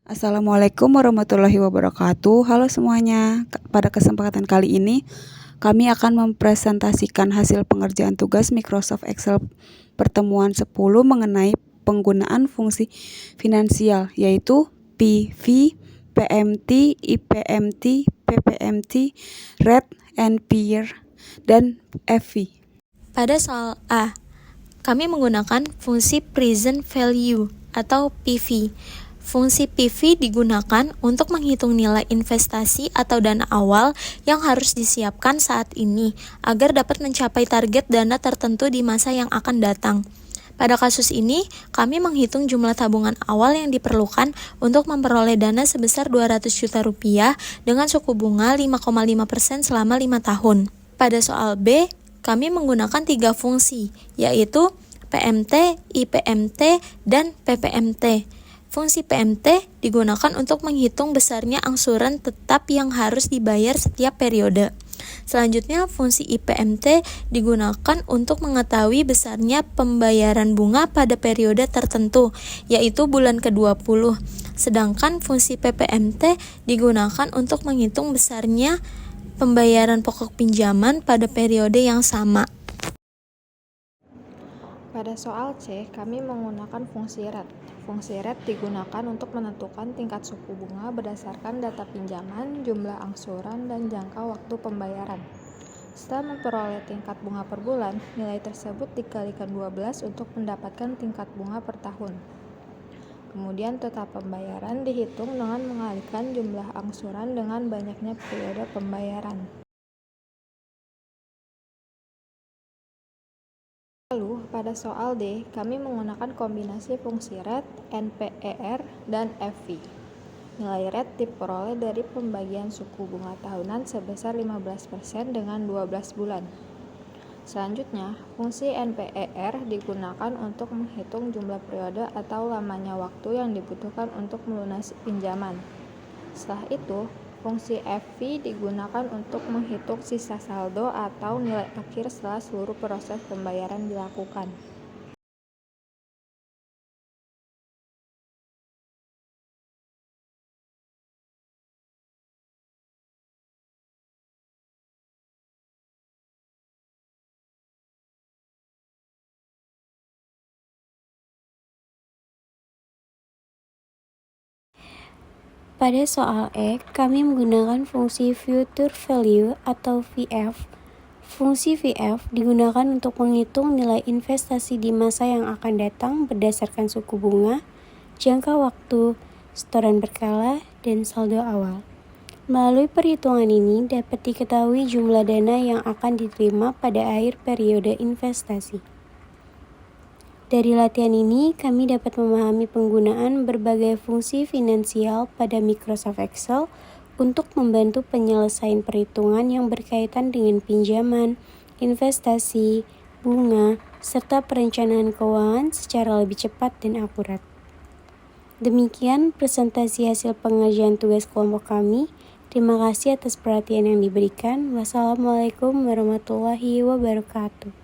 Assalamualaikum warahmatullahi wabarakatuh. Halo semuanya. Pada kesempatan kali ini kami akan mempresentasikan hasil pengerjaan tugas Microsoft Excel pertemuan 10 mengenai penggunaan fungsi finansial, yaitu PV, PMT, IPMT, PPMT, Rate and Peer, dan FV. Pada soal A, kami menggunakan fungsi present value atau PV. Fungsi PV digunakan untuk menghitung nilai investasi atau dana awal yang harus disiapkan saat ini agar dapat mencapai target dana tertentu di masa yang akan datang. Pada kasus ini, kami menghitung jumlah tabungan awal yang diperlukan untuk memperoleh dana sebesar 200 juta rupiah dengan suku bunga 5,5% selama 5 tahun. Pada soal B, kami menggunakan 3 fungsi, yaitu PMT, IPMT, dan PPMT. Fungsi PMT digunakan untuk menghitung besarnya angsuran tetap yang harus dibayar setiap periode. Selanjutnya, fungsi IPMT digunakan untuk mengetahui besarnya pembayaran bunga pada periode tertentu, yaitu bulan ke-20. Sedangkan fungsi PPMT digunakan untuk menghitung besarnya pembayaran pokok pinjaman pada periode yang sama. Pada soal C, kami menggunakan fungsi rate. Fungsi rate digunakan untuk menentukan tingkat suku bunga berdasarkan data pinjaman, jumlah angsuran, dan jangka waktu pembayaran. Setelah memperoleh tingkat bunga per bulan, nilai tersebut dikalikan 12 untuk mendapatkan tingkat bunga per tahun. Kemudian total pembayaran dihitung dengan mengalihkan jumlah angsuran dengan banyaknya periode pembayaran. Lalu, pada soal D, kami menggunakan kombinasi fungsi rate, NPER, dan FV. Nilai rate diperoleh dari pembagian suku bunga tahunan sebesar 15% dengan 12 bulan. Selanjutnya, fungsi NPER digunakan untuk menghitung jumlah periode atau lamanya waktu yang dibutuhkan untuk melunasi pinjaman. Setelah itu, fungsi FV digunakan untuk menghitung sisa saldo atau nilai akhir setelah seluruh proses pembayaran dilakukan. Pada soal E, kami menggunakan fungsi Future Value atau VF. Fungsi VF digunakan untuk menghitung nilai investasi di masa yang akan datang berdasarkan suku bunga, jangka waktu, setoran berkala, dan saldo awal. Melalui perhitungan ini dapat diketahui jumlah dana yang akan diterima pada akhir periode investasi. Dari latihan ini, kami dapat memahami penggunaan berbagai fungsi finansial pada Microsoft Excel untuk membantu penyelesaian perhitungan yang berkaitan dengan pinjaman, investasi, bunga, serta perencanaan keuangan secara lebih cepat dan akurat. Demikian presentasi hasil pengerjaan tugas kelompok kami. Terima kasih atas perhatian yang diberikan. Wassalamualaikum warahmatullahi wabarakatuh.